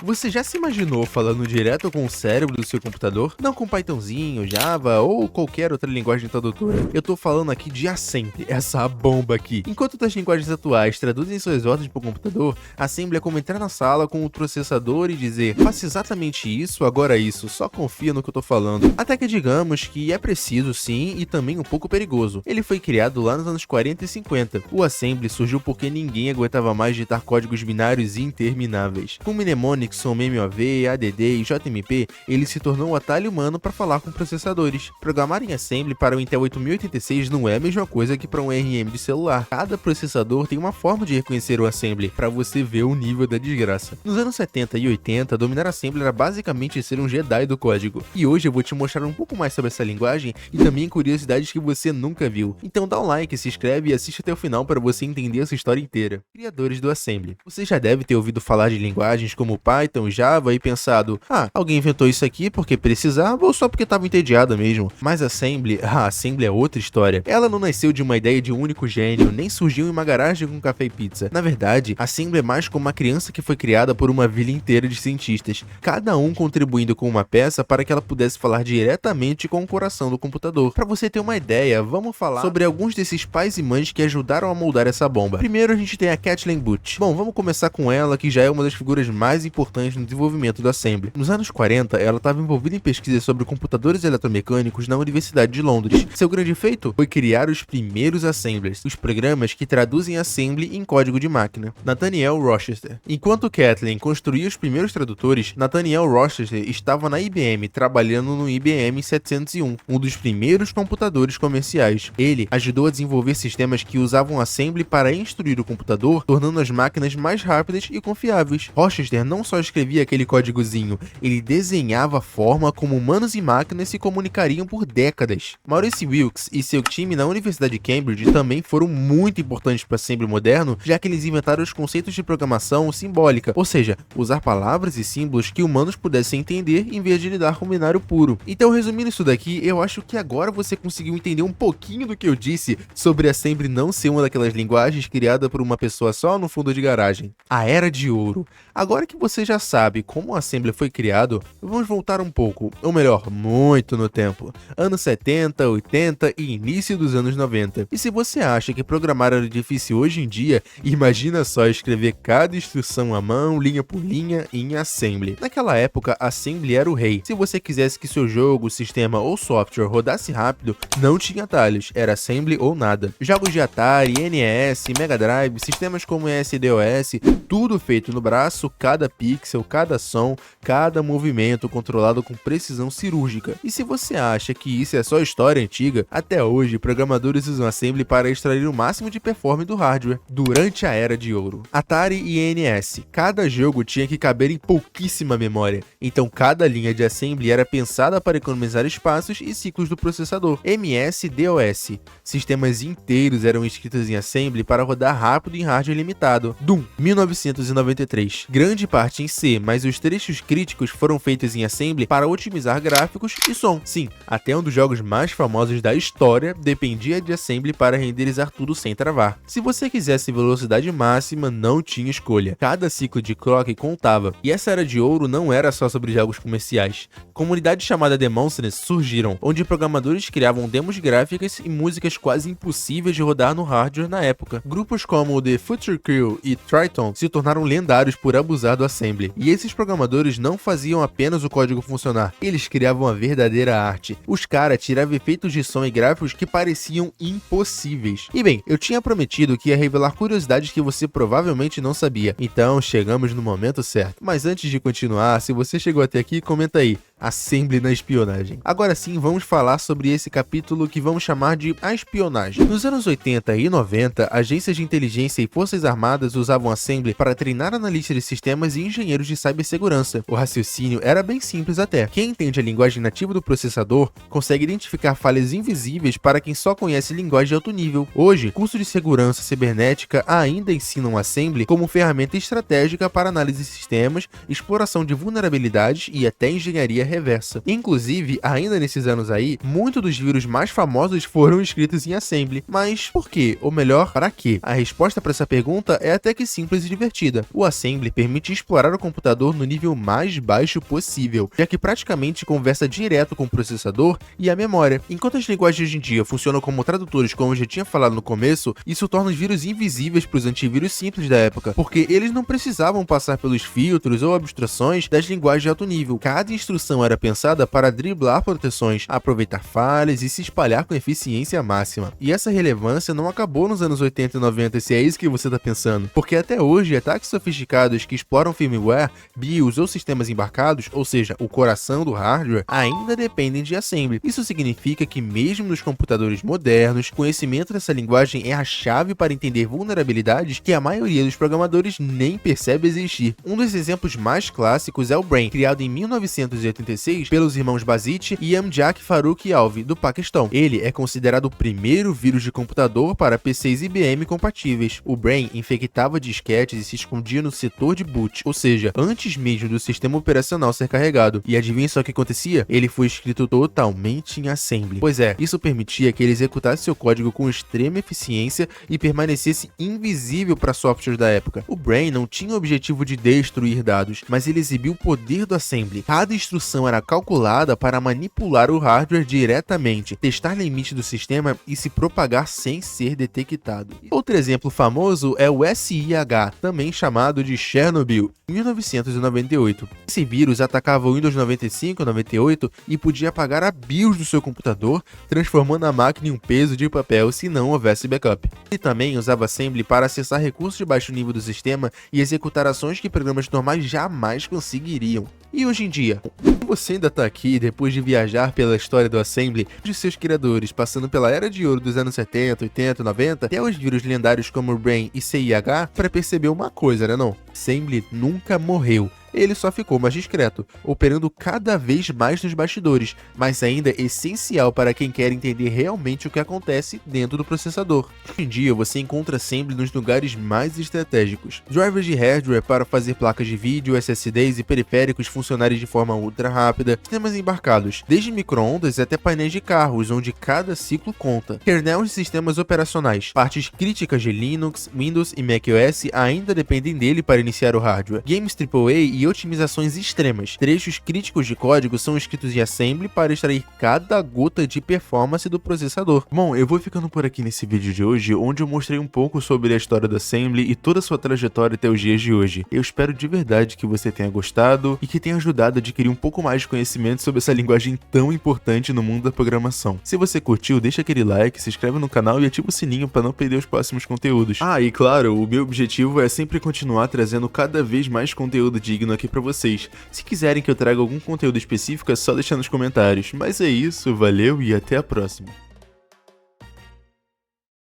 Você já se imaginou falando direto com o cérebro do seu computador? Não com Pythonzinho, Java ou qualquer outra linguagem tradutora. Eu tô falando aqui de Assembly, essa bomba aqui. Enquanto as linguagens atuais traduzem suas ordens para o computador, Assembly é como entrar na sala com o processador e dizer: faça exatamente isso, agora isso, só confia no que eu tô falando. Até que digamos que é preciso sim e também um pouco perigoso. Ele foi criado lá nos anos 40 e 50. O Assembly surgiu porque ninguém aguentava mais digitar códigos binários intermináveis. Com mnemonics, MOV, ADD e JMP, ele se tornou um atalho humano para falar com processadores. Programar em Assembly para o Intel 8086 não é a mesma coisa que para um RM de celular. Cada processador tem uma forma de reconhecer o Assembly, para você ver o nível da desgraça. Nos anos 70 e 80, dominar Assembly era basicamente ser um Jedi do código. E hoje eu vou te mostrar um pouco mais sobre essa linguagem e também curiosidades que você nunca viu. Então dá um like, se inscreve e assiste até o final para você entender essa história inteira. Criadores do Assembly. Você já deve ter ouvido falar de linguagens como Python, Java e pensado: alguém inventou isso aqui porque precisava ou só porque estava entediado mesmo. Mas Assembly é outra história. Ela não nasceu de uma ideia de um único gênio, nem surgiu em uma garagem com café e pizza. Na verdade, Assembly é mais como uma criança que foi criada por uma vila inteira de cientistas, cada um contribuindo com uma peça para que ela pudesse falar diretamente com o coração do computador. Para você ter uma ideia, vamos falar sobre alguns desses pais e mães que ajudaram a moldar essa bomba. Primeiro a gente tem a Kathleen Booth. Bom, vamos começar com ela, que já é uma das figuras mais importantes no desenvolvimento do Assembly. Nos anos 40, ela estava envolvida em pesquisas sobre computadores eletromecânicos na Universidade de Londres. Seu grande feito foi criar os primeiros assemblers, os programas que traduzem Assembly em código de máquina. Nathaniel Rochester. Enquanto Kathleen construía os primeiros tradutores, Nathaniel Rochester estava na IBM trabalhando no IBM 701, um dos primeiros computadores comerciais. Ele ajudou a desenvolver sistemas que usavam Assembly para instruir o computador, tornando as máquinas mais rápidas e confiáveis. Rochester não só escrevia aquele códigozinho, ele desenhava a forma como humanos e máquinas se comunicariam por décadas. Maurice Wilkes e seu time na Universidade de Cambridge também foram muito importantes para o Assembly moderno, já que eles inventaram os conceitos de programação simbólica, ou seja, usar palavras e símbolos que humanos pudessem entender em vez de lidar com binário puro. Então, resumindo isso daqui, eu acho que agora você conseguiu entender um pouquinho do que eu disse sobre Assembly não ser uma daquelas linguagens criada por uma pessoa só no fundo de garagem. A Era de Ouro. Agora que você já sabe como o Assembly foi criado, vamos voltar um pouco, ou melhor, muito no tempo. Anos 70, 80 e início dos anos 90. E se você acha que programar era difícil hoje em dia, imagina só escrever cada instrução à mão, linha por linha, em Assembly. Naquela época, Assembly era o rei. Se você quisesse que seu jogo, sistema ou software rodasse rápido, não tinha atalhos, era Assembly ou nada. Jogos de Atari, NES, Mega Drive, sistemas como ES-DOS, tudo feito no braço, cada pixel, cada som, cada movimento controlado com precisão cirúrgica. E se você acha que isso é só história antiga, até hoje programadores usam Assembly para extrair o máximo de performance do hardware. Durante a Era de Ouro, Atari e NES, cada jogo tinha que caber em pouquíssima memória, então cada linha de Assembly era pensada para economizar espaços e ciclos do processador. MS-DOS, sistemas inteiros eram escritos em Assembly para rodar rápido em hardware limitado. Doom, 1993, grande parte em C, mas os trechos críticos foram feitos em Assembly para otimizar gráficos e som. Sim, até um dos jogos mais famosos da história dependia de Assembly para renderizar tudo sem travar. Se você quisesse velocidade máxima, não tinha escolha. Cada ciclo de clock contava. E essa Era de Ouro não era só sobre jogos comerciais. Comunidades chamadas Demonstrances surgiram, onde programadores criavam demos gráficas e músicas quase impossíveis de rodar no hardware na época. Grupos como The Future Crew e Triton se tornaram lendários por abusar do Assembly. E esses programadores não faziam apenas o código funcionar, eles criavam a verdadeira arte. Os caras tiravam efeitos de som e gráficos que pareciam impossíveis. E bem, eu tinha prometido que ia revelar curiosidades que você provavelmente não sabia, então chegamos no momento certo. Mas antes de continuar, se você chegou até aqui, comenta aí: Assembly na espionagem. Agora sim, vamos falar sobre esse capítulo que vamos chamar de a espionagem. Nos anos 80 e 90, agências de inteligência e forças armadas usavam Assembly para treinar analistas de sistemas e engenheiros de cibersegurança. O raciocínio era bem simples até. Quem entende a linguagem nativa do processador consegue identificar falhas invisíveis para quem só conhece linguagem de alto nível. Hoje, cursos de segurança cibernética ainda ensinam Assembly como ferramenta estratégica para análise de sistemas, exploração de vulnerabilidades e até engenharia reversa. Inclusive, ainda nesses anos aí, muitos dos vírus mais famosos foram escritos em assembly. Mas por quê? Ou melhor, para quê? A resposta para essa pergunta é até que simples e divertida. O assembly permite explorar o computador no nível mais baixo possível, já que praticamente conversa direto com o processador e a memória. Enquanto as linguagens de hoje em dia funcionam como tradutores, como eu já tinha falado no começo, isso torna os vírus invisíveis para os antivírus simples da época, porque eles não precisavam passar pelos filtros ou abstrações das linguagens de alto nível. Cada instrução era pensada para driblar proteções, aproveitar falhas e se espalhar com eficiência máxima. E essa relevância não acabou nos anos 80 e 90, se é isso que você está pensando, porque até hoje ataques sofisticados que exploram firmware, BIOS ou sistemas embarcados, ou seja, o coração do hardware, ainda dependem de assembly. Isso significa que mesmo nos computadores modernos, conhecimento dessa linguagem é a chave para entender vulnerabilidades que a maioria dos programadores nem percebe existir. Um dos exemplos mais clássicos é o Brain, criado em 1986 pelos irmãos Basit e Amjad Farooq Alvi, do Paquistão. Ele é considerado o primeiro vírus de computador para PCs IBM compatíveis. O Brain infectava disquetes e se escondia no setor de boot, ou seja, antes mesmo do sistema operacional ser carregado. E adivinha só o que acontecia? Ele foi escrito totalmente em assembly. Pois é, isso permitia que ele executasse seu código com extrema eficiência e permanecesse invisível para softwares da época. O Brain não tinha o objetivo de destruir dados, mas ele exibiu o poder do assembly. Cada instrução era calculada para manipular o hardware diretamente, testar limites do sistema e se propagar sem ser detectado. Outro exemplo famoso é o SIH, também chamado de Chernobyl, em 1998. Esse vírus atacava o Windows 95 e 98 e podia apagar a BIOS do seu computador, transformando a máquina em um peso de papel se não houvesse backup. Ele também usava assembly para acessar recursos de baixo nível do sistema e executar ações que programas normais jamais conseguiriam. E hoje em dia, você ainda tá aqui depois de viajar pela história do assembly de seus criadores, passando pela era de ouro dos anos 70, 80, 90, até os vírus lendários como o Brain e CIH, para perceber uma coisa, né não? Assembly nunca morreu. Ele só ficou mais discreto, operando cada vez mais nos bastidores, mas ainda essencial para quem quer entender realmente o que acontece dentro do processador. Hoje em dia você encontra assembly nos lugares mais estratégicos. Drivers de hardware para fazer placas de vídeo, SSDs e periféricos funcionarem de forma ultra rápida, sistemas embarcados, desde micro-ondas até painéis de carros, onde cada ciclo conta. Kernels de sistemas operacionais, partes críticas de Linux, Windows e macOS ainda dependem dele para iniciar o hardware. Games AAA e otimizações extremas. Trechos críticos de código são escritos em assembly para extrair cada gota de performance do processador. Bom, eu vou ficando por aqui nesse vídeo de hoje, onde eu mostrei um pouco sobre a história do assembly e toda a sua trajetória até os dias de hoje. Eu espero de verdade que você tenha gostado e que tenha ajudado a adquirir um pouco mais de conhecimento sobre essa linguagem tão importante no mundo da programação. Se você curtiu, deixa aquele like, se inscreve no canal e ativa o sininho para não perder os próximos conteúdos. Ah, e claro, o meu objetivo é sempre continuar trazendo cada vez mais conteúdo digno aqui pra vocês. Se quiserem que eu traga algum conteúdo específico, é só deixar nos comentários. Mas é isso, valeu e até a próxima.